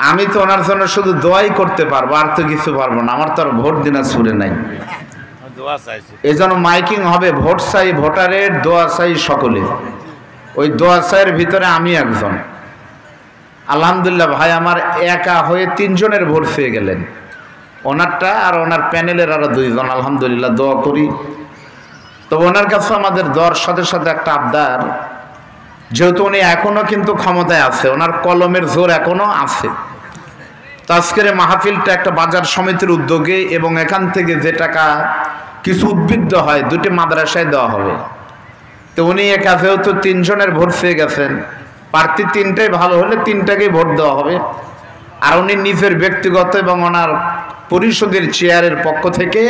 আমি তো ওনার জন্য শুধু দোয়াই করতে পারবো, আর তো কিছু পারবো না। আমার তো আর ভোট দিনা ছুড়ে নাই। এই জন্য মাইকিং হবে, ভোট চাই ভোটারের, দোয়া চাই সকলে। ওই দোয়া চাইয়ের ভিতরে আমি একজন। আলহামদুলিল্লাহ ভাই আমার একা হয়ে 3 জনের ভোট পেয়ে গেলেন, ওনারটা আর ওনার প্যানেলের আরো 2 জন। আলহামদুলিল্লাহ দোয়া করি। তো ওনার কাছে আমাদের দোয়ার সাথে সাথে একটা আবদার, যেহেতু উনি এখনো কিন্তু ক্ষমতায় আছে, ওনার কলমের জোর এখনো আছে। তো আজকের মাহফিলটা একটা বাজার সমিতির উদ্যোগে, এবং এখান থেকে যে টাকা কিছু উদ্বৃত্ত হয় 2টি মাদ্রাসায় দেওয়া হবে। তো উনি একা যেহেতু 3 জনের ভোট পেয়ে গেছেন, প্রার্থী 3টাই ভালো হলে 3টাকেই ভোট দেওয়া হবে। আর উনি নিজের ব্যক্তিগত এবং ওনার পরিষদের চেয়ারের পক্ষ থেকে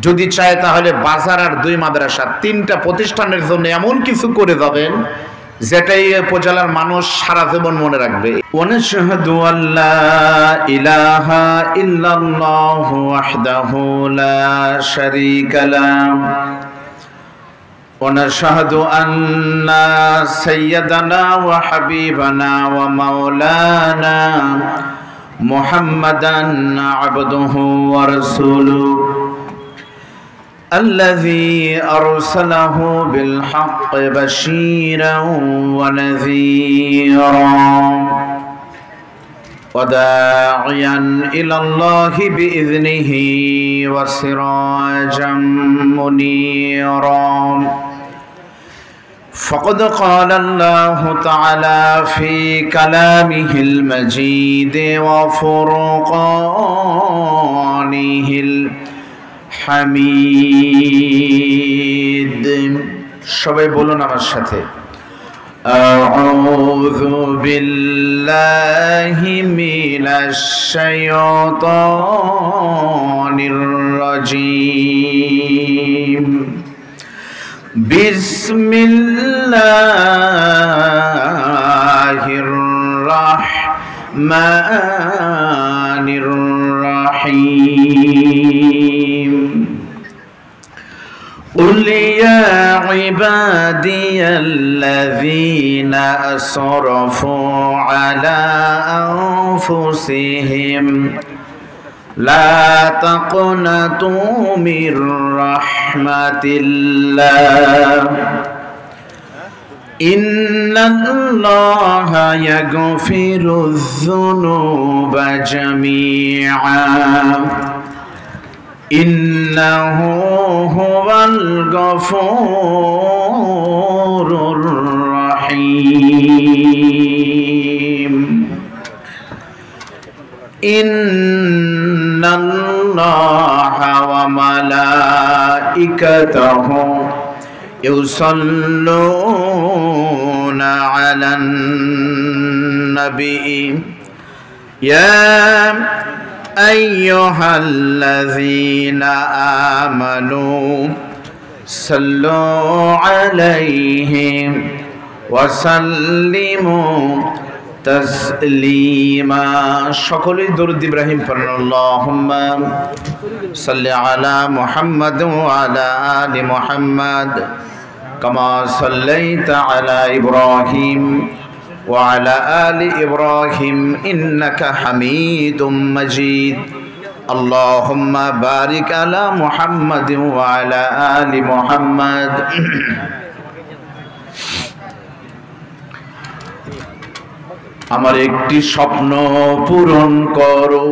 যদি চায় তাহলে বাজার আর 2 মাদ্রাসা 3টা প্রতিষ্ঠানের জন্য এমন কিছু করে যাবেন যেটাই উপজেলার মানুষ সারা জীবন মনে রাখবে। ওয়ানাশহাদু আল্লা ইলাহা ইল্লাল্লাহু ওয়াহদাহু লা শারীকা লাহু ওয়ানাশহাদু আন্না সাইয়্যিদানা ওয়া হাবিবানা ওয়া মাওলানা মুহাম্মাদান আবদুহু ওয়া রাসূলুহু الذي أرسله بالحق بشيرا ونذيرا وداعيا إلى الله بإذنه وسراجا منيرا فقد قال الله تعالى في كلامه المجيد وفرقانه হামিদ। সবাই বলুন আমার সাথে, আউযু বিল্লাহি মিনাশ শাইতানির রাজীম। বিসমিল্লাহির রাহমানির রাহিম। قل يا عبادي الذين أسرفوا على أنفسهم لا تقنطوا من رحمة الله إن الله يغفر الذنوب جميعا إنه هو الغفور الرحيم إن الله وملائكته يصلون على النبي يا أيها الذين آمنوا صلوا عليه وسلموا تسليما সকলেই দরুদ ইব্রাহিম পড়েন। আল্লাহুম্মা সাল্লি আলা মুহাম্মাদ ওয়া আলা আলি মুহাম্মাদ কামা সাল্লাইতা আলা ইব্রাহিম وعلى آل إبراهيم إنك حميد مجيد اللهم بارك على محمد وعلى آل محمد আমার একটি স্বপ্ন পূরণ করো,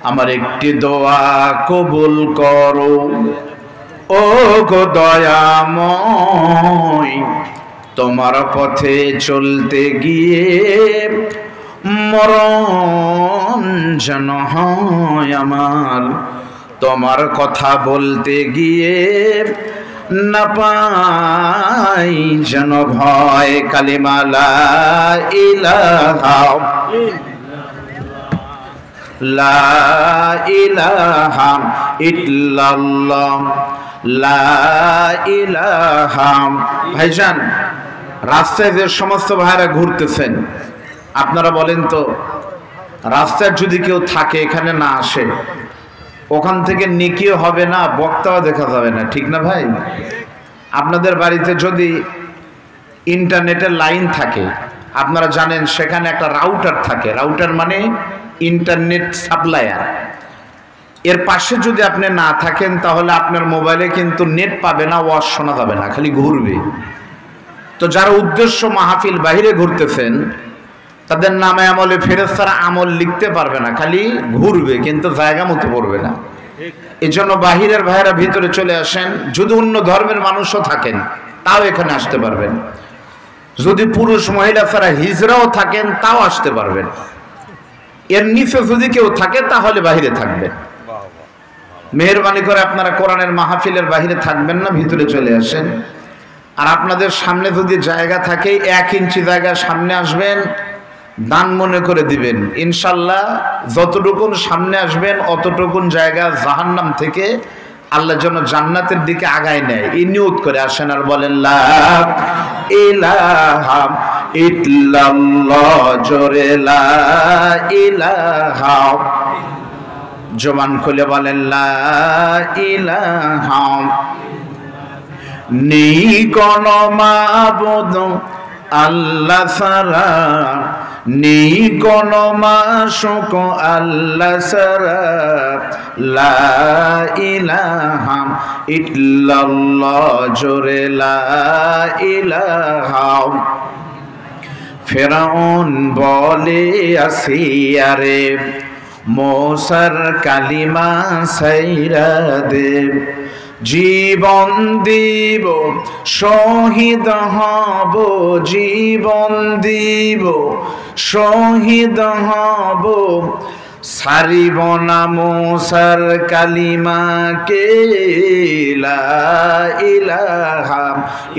আমার একটি দোয়া কবুল করো ও গো দয়াময়। তোমার পথে চলতে গিয়ে মরণ যেন হয় আমার, তোমার কথা বলতে গিয়ে না পাই যেন ভয়। কালিমা লা ইলাহা লা ইলাহা ইল্লাল্লাহ লা ইলাহা। ভাইজান রাস্তায় যে সমস্ত ভাইরা ঘুরতেছেন, আপনারা বলেন তো রাস্তায় যদি কেউ থাকে এখানে না আসে, ওখান থেকে নেকিও হবে না, বক্তাও দেখা যাবে না, ঠিক না ভাই? আপনাদের বাড়িতে যদি ইন্টারনেটের লাইন থাকে আপনারা জানেন সেখানে একটা রাউটার থাকে, রাউটার মানে ইন্টারনেট সাপ্লায়ার। এর পাশে যদি আপনি না থাকেন তাহলে আপনার মোবাইলে কিন্তু নেট পাবে না, ওয়াজ শোনা যাবে না, খালি ঘুরবে। তো যারা উদ্দেশ্য মাহফিল বাইরে ঘুরতেছেন তাদের নামে আমলে ফেরেশতারা আমল লিখতে পারবে না, খালি ঘুরবে কিন্তু জায়গা মতো পড়বে না। এই জন্য বাহিরের ভাইয়েরা ভিতরে চলে আসেন। যদি অন্য ধর্মের মানুষও থাকেন তাও এখানে আসতে পারবেন। যদি পুরুষ মহিলা ছাড়া হিজড়াও থাকেন তাও আসতে পারবেন। এর নিচে যদি কেউ থাকে তাহলে বাহিরে থাকবেন। মেহেরবানি করে আপনারা কোরআনের মাহফিলের বাহিরে থাকবেন না, ভিতরে চলে আসেন। আর আপনাদের সামনে যদি জায়গা থাকে 1 ইঞ্চি জায়গা সামনে আসবেন, দান মনে করে দিবেন। ইনশাল্লাহ যতটুকুন সামনে আসবেন অতটুকুন জায়গা জাহান্নাম থেকে আল্লাহ যেন জান্নাতের দিকে আগায় নেয়, এই নিয়ত করে আসেন আর বলেন লা ইলাহা ইল্লাল্লাহ, জোরে লা ইলাহা, জবান খুলে বলেন লা ইলাহা, নেই কোনো মাবুদ আল্লাহ ছাড়া, নেই কোনো মাশুক আল্লাহ ছাড়া, লা ইলাহা ইল্লাল্লাহ, জোরে লা ইলাহা। ফেরাউন বলে আসিয়ারে মোসার কালিমা সাইরা দে, জীবন দিব শহীদ হব, জীবন দিব শহীদ হব, সারিব না মোসার কালিমাকে, লা ইলাহা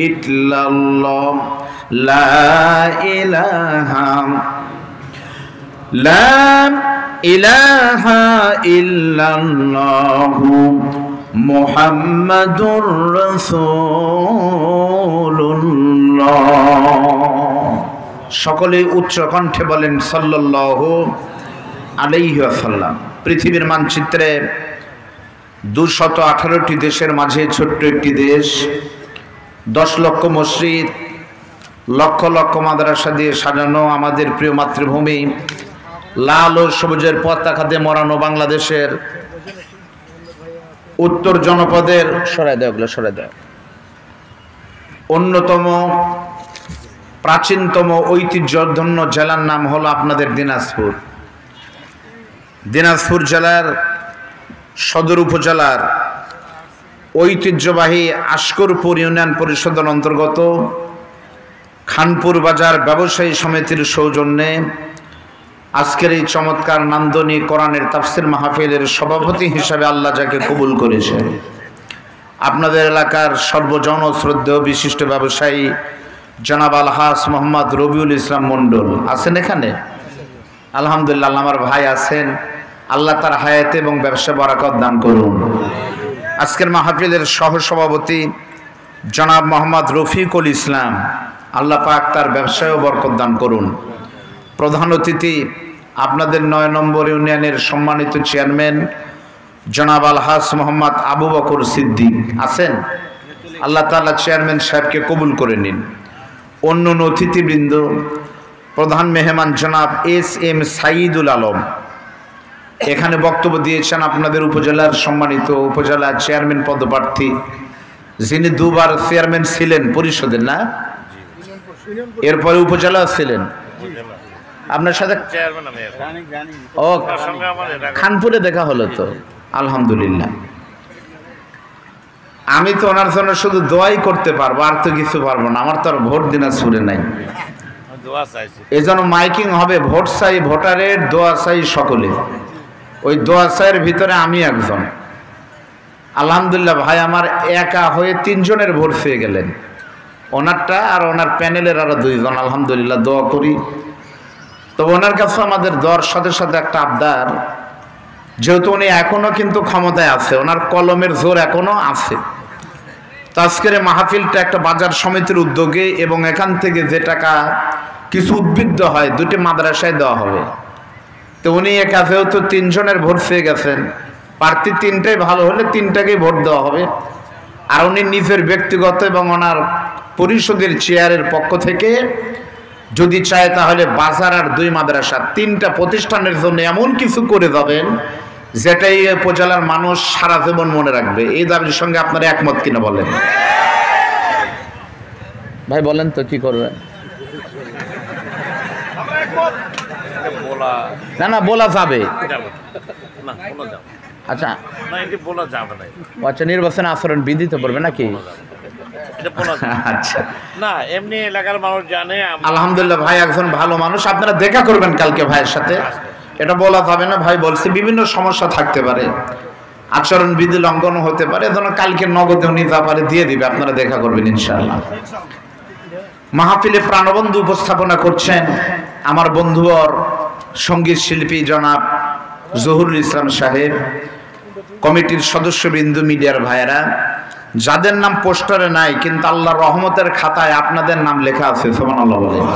ইল্লাল্লাহ, লা ইলাহা, লা ইলাহা ইল্লাল্লাহু মুহাম্মাদুর রাসূলুল্লাহ। সকলে উচ্চ কণ্ঠে বলেন সাল্লাল্লাহু আলাইহি ওয়াসাল্লাম। পৃথিবীর মানচিত্রে 218টি দেশের মাঝে ছোট্ট একটি দেশ, 10 লক্ষ মসজিদ, লক্ষ লক্ষ মাদ্রাসা দিয়ে সাজানো আমাদের প্রিয় মাতৃভূমি, লাল ও সবুজের পতাকা দিয়ে মোড়ানো বাংলাদেশের উত্তর জনপদের অন্যতম প্রাচীনতম ঐতিহ্যধন্য জেলার নাম হলো আপনাদের দিনাজপুর। দিনাজপুর জেলার সদর উপজেলার ঐতিহ্যবাহী আশকরপুর ইউনিয়ন পরিষদের অন্তর্গত খানপুর বাজার ব্যবসায়ী সমিতির সৌজন্যে আজকের এই চমৎকার নান্দনিক কোরআনের তাফসীর মাহফিলের সভাপতি হিসাবে আল্লাহ যাকে কবুল করেছে, আপনাদের এলাকার সর্বজন শ্রদ্ধেয় বিশিষ্ট ব্যবসায়ী জনাব আলহাজ মোহাম্মদ রবিউল ইসলাম মণ্ডল আছেন এখানে? আলহামদুলিল্লাহ, আমার ভাই আছেন। আল্লাহ তার হায়াতে এবং ব্যবসা বরাকত দান করুন। আজকের মাহফিলের সহসভাপতি জনাব মোহাম্মদ রফিকুল ইসলাম, আল্লাহ পাক তার ব্যবসায়ও বরকত দান করুন। প্রধান অতিথি আপনাদের 9 নম্বর ইউনিয়নের সম্মানিত চেয়ারম্যান জনাব আলহাজ মোহাম্মদ আবু বকর সিদ্দিক আছেন। আল্লাহ তাআলা চেয়ারম্যান সাহেবকে কবুল করে নিন। অন্য অতিথিবৃন্দ, প্রধান মেহমান জনাব এস.এম. সাইদুল আলম এখানে বক্তব্য দিয়েছেন। আপনাদের উপজেলার সম্মানিত উপজেলা চেয়ারম্যান পদপ্রার্থী, যিনি 2 বার চেয়ারম্যান ছিলেন পরিষদের, না এরপরে উপজেলা ছিলেন। আপনার সাথে ও খানপুরে দেখা হলো তো, আলহামদুলিল্লাহ। আমি তো ওনার জন্য শুধু দোয়াই করতে পারবো, আর তো কিছু পারবো না। আমার তো আর ভোট দিনাজপুরে নাই, এই জন্য মাইকিং হবে, ভোট চাই ভোটারের, দোয়া চাই সকলে। ওই দোয়া চাইয়ের ভিতরে আমি একজন। আলহামদুলিল্লাহ, ভাই আমার একা হয়ে 3 জনের ভোট পেয়ে গেলেন, ওনারটা আর ওনার প্যানেলের আরো 2 জন। আলহামদুলিল্লাহ, দোয়া করি। তো ওনার কাছে আমাদের দোয়ার সাথে সাথে একটা আবদার, যেহেতু উনি এখনো কিন্তু ক্ষমতায় আছে, ওনার কলমের জোর এখনো আছে। তো আজকের মাহফিলটা একটা বাজার সমিতির উদ্যোগে এবং এখান থেকে যে টাকা কিছু উদ্বৃত্ত হয় 2টি মাদ্রাসায় দেওয়া হবে। তো উনি একা যেহেতু 3 জনের ভোট পেয়ে গেছেন, প্রার্থী 3টাই ভালো হলে 3টাকেই ভোট দেওয়া হবে। আর উনি নিজের ব্যক্তিগত এবং ওনার পরিষদের চেয়ারের পক্ষ থেকে যদি চায় তাহলে বাজার আর 2 মাদ্রাসা 3টা প্রতিষ্ঠানের জন্য এমন কিছু করে যাবেন যেটাই উপজেলার মানুষ সারা জীবন মনে রাখবে। এই দাবির সঙ্গে আপনারা একমত কিনা বলেন? ভাই বলেন তো কি করবেন? না না বলা যাবে। আচ্ছা আচ্ছা নির্বাচনে আচরণ বিধি তো করবে নাকি? আচ্ছা না এমনি এলাকার মানুষ জানে। আলহামদুলিল্লাহ ভাই একজন ভালো মানুষ, আপনারা দেখা করবেন কালকে ভাইয়ের সাথে। এটা বলা যাবে না ভাই বলছে, বিভিন্ন সমস্যা থাকতে পারে, আচরণ বিধি লঙ্ঘন হতে পারে, এজন্য কালকে নগদে নিতে পারে দিয়ে দিবে, আপনারা দেখা করবেন ইনশাআল্লাহ। মাহফিলে প্রাণবন্ধু উপস্থাপনা করছেন আমার বন্ধুবর সঙ্গীত শিল্পী জনাব জহুরুল ইসলাম সাহেব, কমিটির সদস্যবৃন্দ, মিডিয়ার ভাইয়েরা, যাদের নাম পোস্টারে নাই কিন্তু আল্লাহর রহমতের খাতায় আপনাদের নাম লেখা আছে, সুবহানাল্লাহ বলেন।